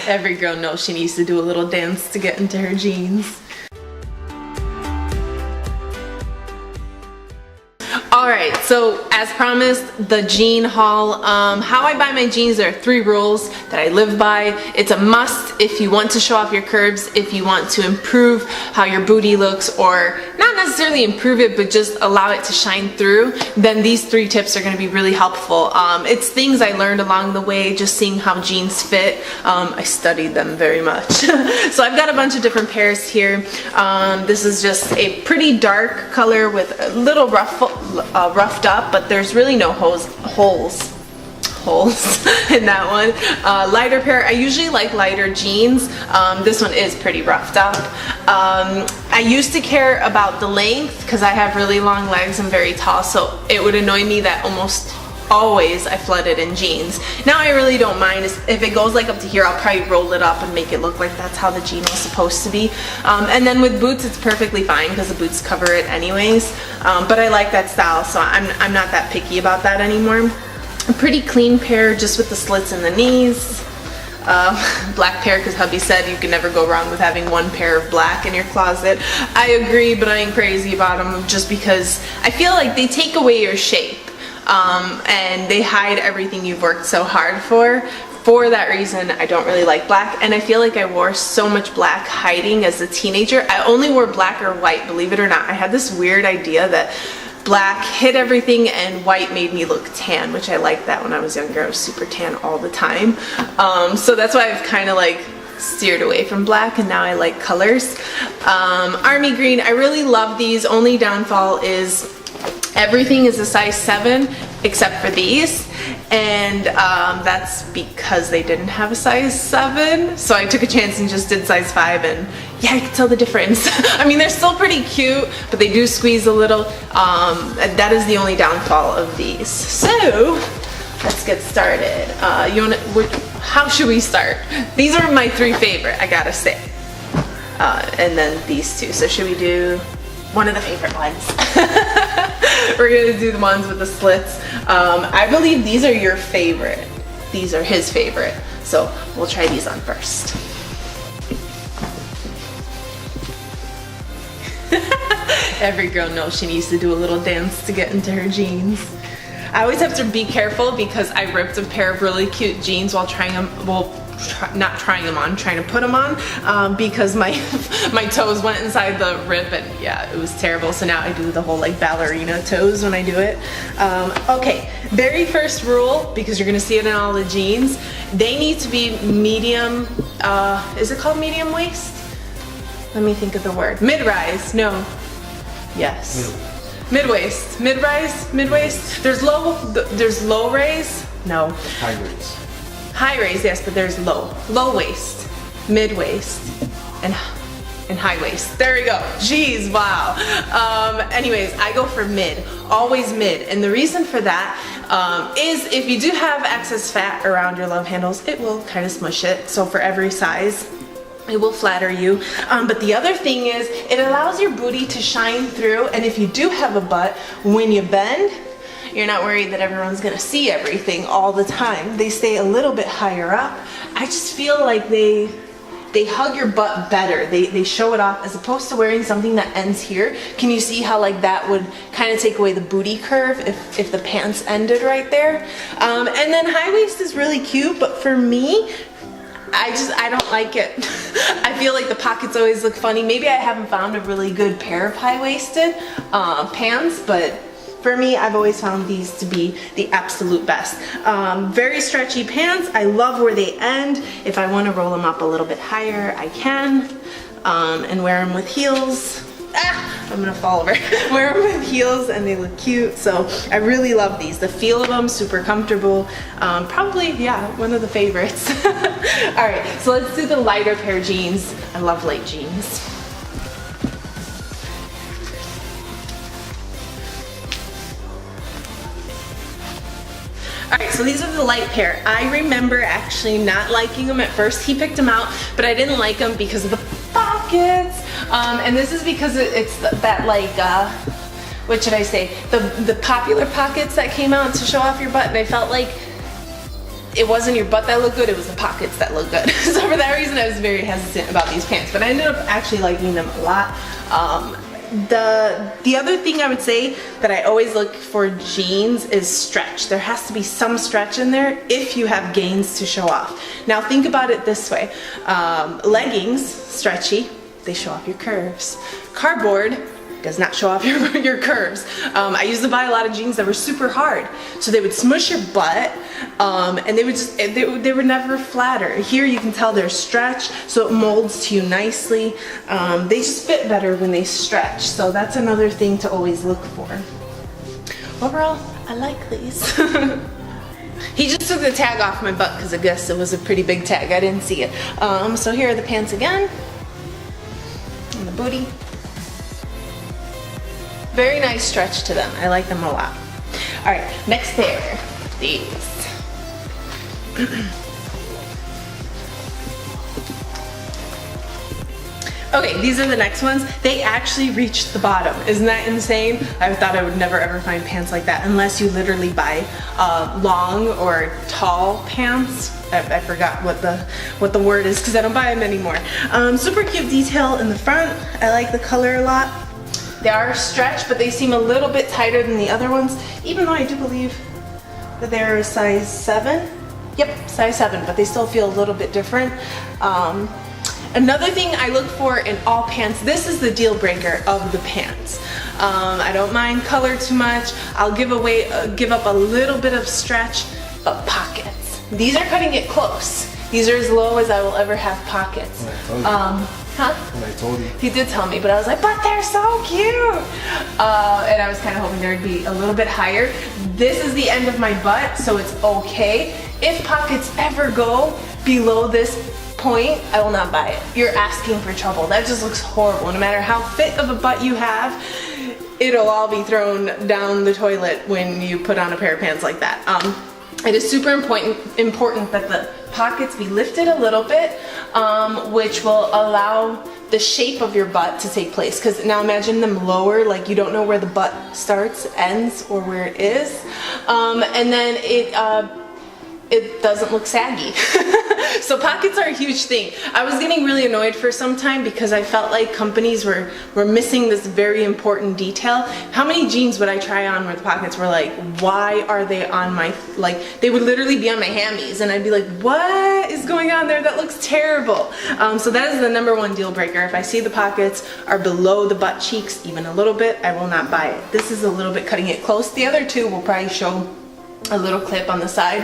Every girl knows she needs to do a little dance to get into her jeans. Alright, so as promised, the jean haul. How I buy my jeans, there are 3 rules that I live by. It's a must if you want to show off your curves, if you want to improve how your booty looks, or not necessarily improve it, but just allow it to shine through, then these 3 tips are going to be really helpful. It's things I learned along the way, just seeing how jeans fit. I studied them very much. So I've got a bunch of different pairs here. This is just a pretty dark color with a little roughed up, but there's really no holes in that one. Lighter pair. I usually like lighter jeans. This one is pretty roughed up. I used to care about the length because I have really long legs and very tall, so it would annoy me that almost always I flooded in jeans. Now I really don't mind. If it goes like up to here, I'll probably roll it up and make it look like that's how the jean was supposed to be. And then with boots, it's perfectly fine because the boots cover it anyways. But I like that style, so I'm not that picky about that anymore. A pretty clean pair just with the slits in the knees. Black pair because hubby said you can never go wrong with having 1 pair of black in your closet. I agree, but I ain't crazy about them just because I feel like they take away your shape. And they hide everything you've worked so hard for. For that reason, I don't really like black, and I feel like I wore so much black hiding as a teenager. I only wore black or white, believe it or not. I had this weird idea that black hid everything and white made me look tan, which I liked that when I was younger. I was super tan all the time. So that's why I've kind of like steered away from black, and now I like colors. Army green, I really love these. Only downfall is everything is a size 7 except for these, and that's because they didn't have a size 7, so I took a chance and just did size 5, and yeah, I can tell the difference. I mean, they're still pretty cute, but they do squeeze a little. That is the only downfall of these. So let's get started. How should we start? These are my 3 favorite, I gotta say, and then these 2. So should we do one of the favorite ones? We're gonna do the ones with the slits. I believe these are your favorite. These are his favorite. So we'll try these on first. Every girl knows she needs to do a little dance to get into her jeans. I always have to be careful because I ripped a pair of really cute jeans while trying them, not trying them on, trying to put them on, because my toes went inside the rip, and yeah, it was terrible. So now I do the whole like ballerina toes when I do it. Okay, very first rule, because you're gonna see it in all the jeans, they need to be medium, is it called medium waist? Let me think of the word. Mid-rise, no. Yes. Mid-waist, mid-rise, mid-waist. There's low raise, no. High raise. High raise, yes, but there's low waist, mid waist, and high waist. There we go. Jeez, wow. Anyways, I go for mid, always mid, and the reason for that is if you do have excess fat around your love handles, it will kind of smush it. So for every size, it will flatter you. But the other thing is, it allows your booty to shine through, and if you do have a butt, when you bend, you're not worried that everyone's gonna see everything all the time. They stay a little bit higher up. I just feel like they hug your butt better. They show it off as opposed to wearing something that ends here. Can you see how like that would kind of take away the booty curve if the pants ended right there? And then high waist is really cute, but for me, I don't like it. I feel like the pockets always look funny. Maybe I haven't found a really good pair of high-waisted pants, but for me, I've always found these to be the absolute best. Very stretchy pants. I love where they end. If I want to roll them up a little bit higher, I can. And wear them with heels. I'm gonna fall over. Wear them with heels and they look cute. So I really love these. The feel of them, super comfortable. Probably, yeah, one of the favorites. All right, so let's do the lighter pair of jeans. I love light jeans. Alright, so these are the light pair. I remember actually not liking them at first. He picked them out, but I didn't like them because of the pockets. And this is because it's that like, what should I say? The popular pockets that came out to show off your butt, and I felt like it wasn't your butt that looked good, it was the pockets that looked good. So for that reason, I was very hesitant about these pants, but I ended up actually liking them a lot. The other thing I would say that I always look for jeans is stretch. There has to be some stretch in there if you have gains to show off. Now think about it this way. Leggings, stretchy, they show off your curves. Cardboard does not show off your curves. I used to buy a lot of jeans that were super hard, so they would smush your butt, and they were never flatter. Here you can tell they're stretched, so it molds to you nicely. They just fit better when they stretch, so that's another thing to always look for. Overall, I like these. He just took the tag off my butt because I guess it was a pretty big tag. I didn't see it. So here are the pants again, and the booty. Very nice stretch to them. I like them a lot. All right, next pair, these. Okay, these are the next ones. They actually reached the bottom. Isn't that insane? I thought I would never ever find pants like that unless you literally buy long or tall pants. I forgot what the word is because I don't buy them anymore. Super cute detail in the front. I like the color a lot. They are stretched, but they seem a little bit tighter than the other ones, even though I do believe that they're a size 7. Yep, size 7, but they still feel a little bit different. Another thing I look for in all pants, this is the deal breaker of the pants. I don't mind color too much. I'll give up a little bit of stretch, but pockets. These are cutting it close. These are as low as I will ever have pockets. Huh? And I told you. He did tell me, but I was like, but they're so cute! And I was kind of hoping there would be a little bit higher. This is the end of my butt, so it's okay. If pockets ever go below this point, I will not buy it. You're asking for trouble. That just looks horrible. No matter how fit of a butt you have, it'll all be thrown down the toilet when you put on a pair of pants like that. It is super important that the pockets be lifted a little bit, which will allow the shape of your butt to take place. Because now imagine them lower, like you don't know where the butt starts, ends, or where it is. And then it doesn't look saggy. So pockets are a huge thing. I was getting really annoyed for some time because I felt like companies were missing this very important detail. How many jeans would I try on where the pockets were like, why are they on my, like, they would literally be on my hammies and I'd be like, what is going on there? That looks terrible. So that is the #1 deal breaker. If I see the pockets are below the butt cheeks even a little bit, I will not buy it. This is a little bit cutting it close. The other two will probably show a little clip on the side.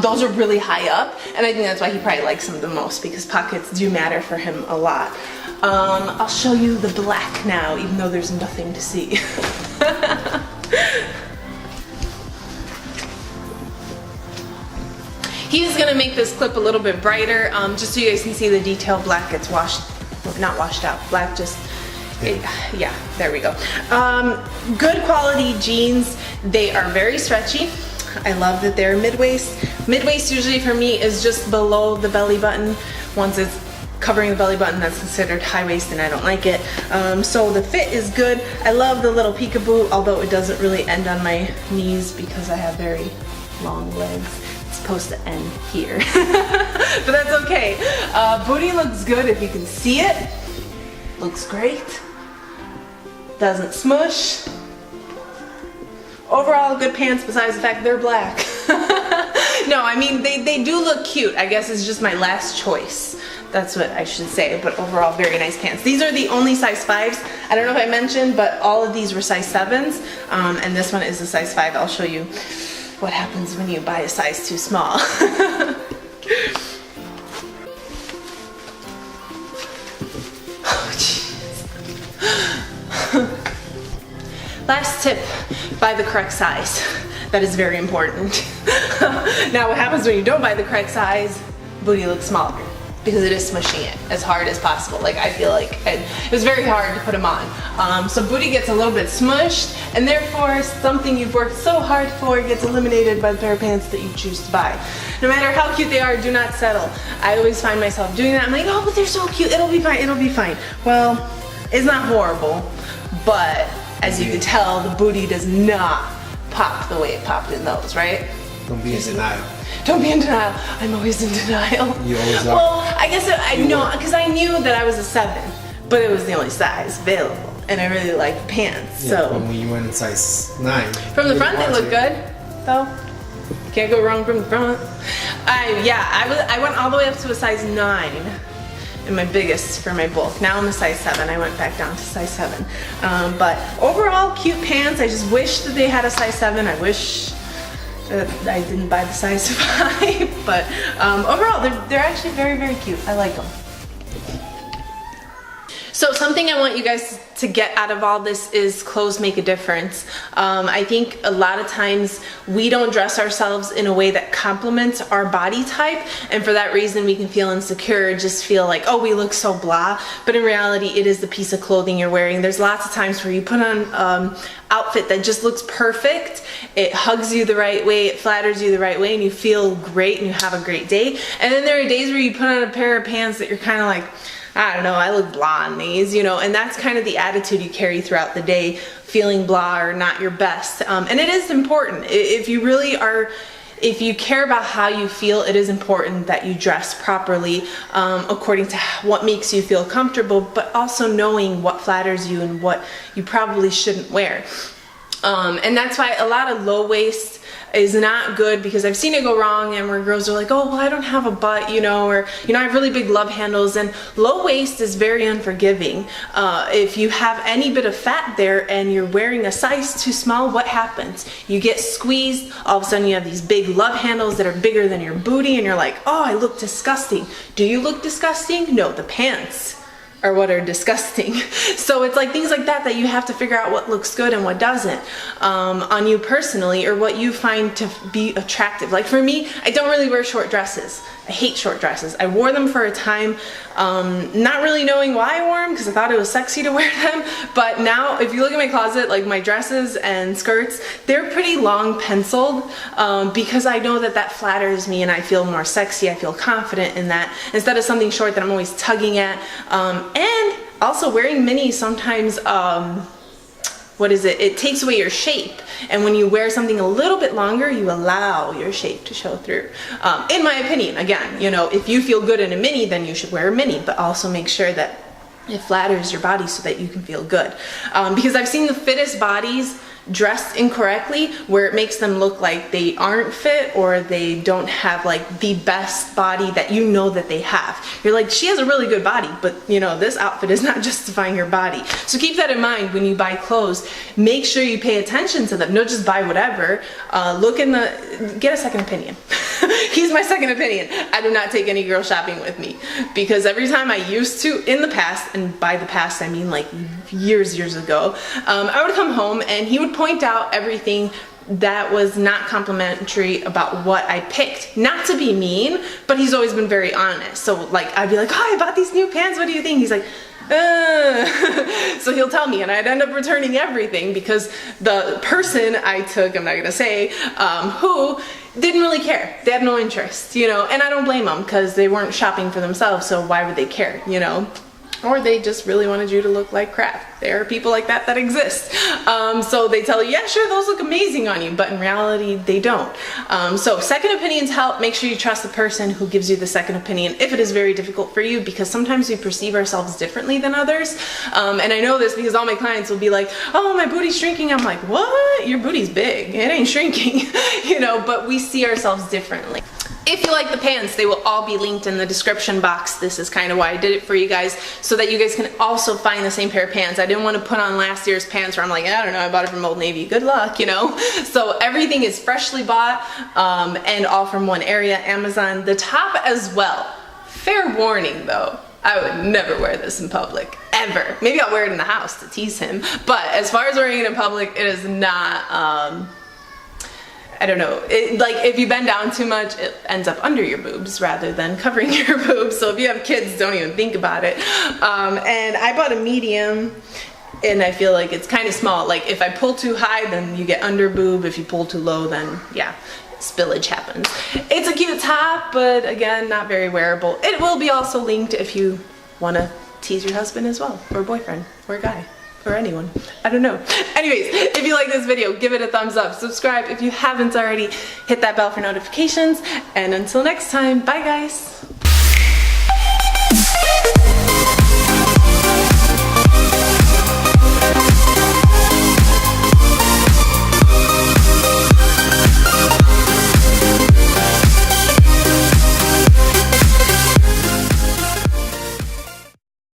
Those are really high up, and I think that's why he probably likes them the most, because pockets do matter for him a lot. I'll show you the black now, even though there's nothing to see. He's gonna make this clip a little bit brighter, just so you guys can see the detail. Black gets not washed out, black just, yeah, there we go. Good quality jeans. They are very stretchy. I love that they're mid-waist. Mid-waist usually for me is just below the belly button. Once it's covering the belly button, that's considered high waist and I don't like it. So the fit is good. I love the little peekaboo, although it doesn't really end on my knees because I have very long legs. It's supposed to end here, but that's okay. Booty looks good if you can see it. Looks great. Doesn't smush. Overall, good pants besides the fact they're black. No, I mean, they do look cute. I guess it's just my last choice. That's what I should say, but overall, very nice pants. These are the only size 5s. I don't know if I mentioned, but all of these were size 7s, and this one is a size 5. I'll show you what happens when you buy a size too small. Last tip, buy the correct size. That is very important. Now what happens when you don't buy the correct size? Booty looks smaller because it is smushing it as hard as possible. Like I feel like it was very hard to put them on. So booty gets a little bit smushed, and therefore something you've worked so hard for gets eliminated by the pair of pants that you choose to buy. No matter how cute they are, do not settle. I always find myself doing that. I'm like, oh, but they're so cute, it'll be fine, it'll be fine. Well, it's not horrible, but as you can tell, the booty does not pop the way it popped in those, right? Don't be in denial. Don't be in denial. I'm always in denial. You always are. Well, I guess I know, because I knew that I was a 7, but it was the only size available, and I really liked pants. Yeah, so but when you went in size 9. from the front, they look good, though. Can't go wrong from the front. I went all the way up to a size 9 in my biggest for my bulk. Now I'm a size 7. I went back down to size 7. But overall, cute pants. I just wish that they had a size 7. I wish that I didn't buy the size 5. But overall, they're actually very, very cute. I like them. So something I want you guys to get out of all this is clothes make a difference. I think a lot of times we don't dress ourselves in a way that complements our body type, and for that reason we can feel insecure, just feel like, oh, we look so blah, but in reality it is the piece of clothing you're wearing. There's lots of times where you put on outfit that just looks perfect, it hugs you the right way, it flatters you the right way, and you feel great and you have a great day. And then there are days where you put on a pair of pants that you're kind of like, I don't know, I look blah in these, you know, and that's kind of the attitude you carry throughout the day, feeling blah or not your best. And it is important. If you really are, if you care about how you feel, it is important that you dress properly according to what makes you feel comfortable, but also knowing what flatters you and what you probably shouldn't wear. And that's why a lot of low waist is not good, because I've seen it go wrong, and where girls are like, oh, well, I don't have a butt, you know, or, you know, I have really big love handles, and low waist is very unforgiving. If you have any bit of fat there and you're wearing a size too small, what happens? You get squeezed, all of a sudden you have these big love handles that are bigger than your booty, and you're like, oh, I look disgusting. Do you look disgusting? No, the pants are what are disgusting. So it's like things like that that you have to figure out what looks good and what doesn't on you personally, or what you find to be attractive. Like for me, I don't really wear short dresses. I hate short dresses. I wore them for a time, not really knowing why I wore them, because I thought it was sexy to wear them. But now, if you look at my closet, like my dresses and skirts, they're pretty long penciled, because I know that that flatters me and I feel more sexy. I feel confident in that, instead of something short that I'm always tugging at. And also wearing minis sometimes, it takes away your shape. And when you wear something a little bit longer, you allow your shape to show through. In my opinion, again, you know, if you feel good in a mini, then you should wear a mini, but also make sure that it flatters your body so that you can feel good. Because I've seen the fittest bodies dressed incorrectly, where it makes them look like they aren't fit, or they don't have like the best body that you know that they have. You're like, she has a really good body, but you know, this outfit is not justifying her body. So keep that in mind when you buy clothes. Make sure you pay attention to them. Don't just buy whatever. Get a second opinion. He's my second opinion. I do not take any girl shopping with me, because every time I used to in the past, and by the past I mean like years ago, I would come home and he would point out everything that was not complimentary about what I picked. Not to be mean, but he's always been very honest. So like, I'd be like, oh, I bought these new pants, what do you think? He's like, so he'll tell me, and I'd end up returning everything, because the person I took, I'm not gonna say who, didn't really care. They had no interest, you know, and I don't blame them, because they weren't shopping for themselves, so why would they care, you know? Or they just really wanted you to look like crap. There are people like that that exist. So they tell you, yeah, sure, those look amazing on you, but in reality, they don't. So second opinions help. Make sure you trust the person who gives you the second opinion if it is very difficult for you, because sometimes we perceive ourselves differently than others. And I know this because all my clients will be like, oh, my booty's shrinking. I'm like, what? Your booty's big. It ain't shrinking, you know, but we see ourselves differently. If you like the pants, they will all be linked in the description box. This is kind of why I did it for you guys, so that you guys can also find the same pair of pants. I didn't want to put on last year's pants where I'm like, I don't know, I bought it from Old Navy. Good luck, you know? So everything is freshly bought and all from one area, Amazon. The top as well. Fair warning though, I would never wear this in public, ever. Maybe I'll wear it in the house to tease him, but as far as wearing it in public, it is not, I don't know, like if you bend down too much, it ends up under your boobs rather than covering your boobs. So if you have kids, don't even think about it. And I bought a medium, and I feel like it's kind of small. Like if I pull too high, then you get under boob. If you pull too low, then yeah, spillage happens. It's a cute top, but again, not very wearable. It will be also linked if you want to tease your husband as well, or boyfriend, or guy. or anyone. I don't know. Anyways, if you like this video, give it a thumbs up. Subscribe if you haven't already. Hit that bell for notifications. And until next time, bye guys.